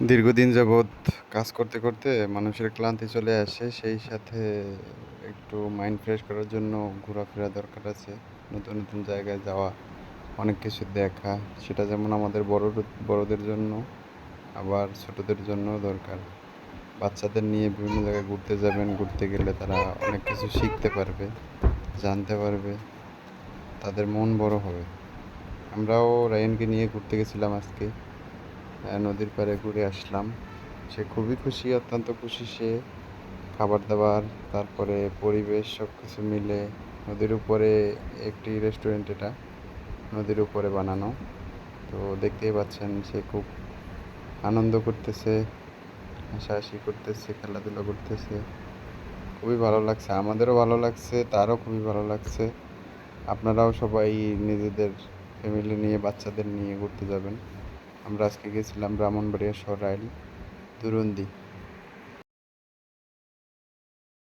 দীর্ঘদিন যাবৎ কাজ করতে করতে মানুষের ক্লান্তি চলে আসে, সেই সাথে একটু মাইন্ড ফ্রেশ করার জন্য ঘোরাফেরা দরকার আছে। নতুন নতুন জায়গায় যাওয়া, অনেক কিছু দেখা, সেটা যেমন আমাদের বড়দের জন্য আবার ছোটদের জন্যও দরকার। বাচ্চাদের নিয়ে বিভিন্ন জায়গায় ঘুরতে যাবেন, ঘুরতে গেলে তারা অনেক কিছু শিখতে পারবে, জানতে পারবে, তাদের মন বড় হবে। আমরাও রায়ানকে নিয়ে ঘুরতে গেছিলাম আজকে, নদীর পাড়ে ঘুরে আসলাম। সে খুবই খুশি, অত্যন্ত খুশি সে। খাবার দাবার, তারপরে পরিবেশ, সব কিছু মিলে নদীর উপরে একটি রেস্টুরেন্ট, এটা নদীর উপরে বানানো। তো দেখতেই পাচ্ছেন সে খুব আনন্দ করতেছে, হাসাহাসি করতেছে, খেলাধুলা করতেছে। খুবই ভালো লাগছে, আমাদেরও ভালো লাগছে, তারও খুবই ভালো লাগছে। আপনারাও সবাই নিজেদের ফ্যামিলি নিয়ে, বাচ্চাদের নিয়ে ঘুরতে যাবেন। আমরা আজকে গেছিলাম ব্রাহ্মণবাড়িয়া সরাইল, দুরন্দি।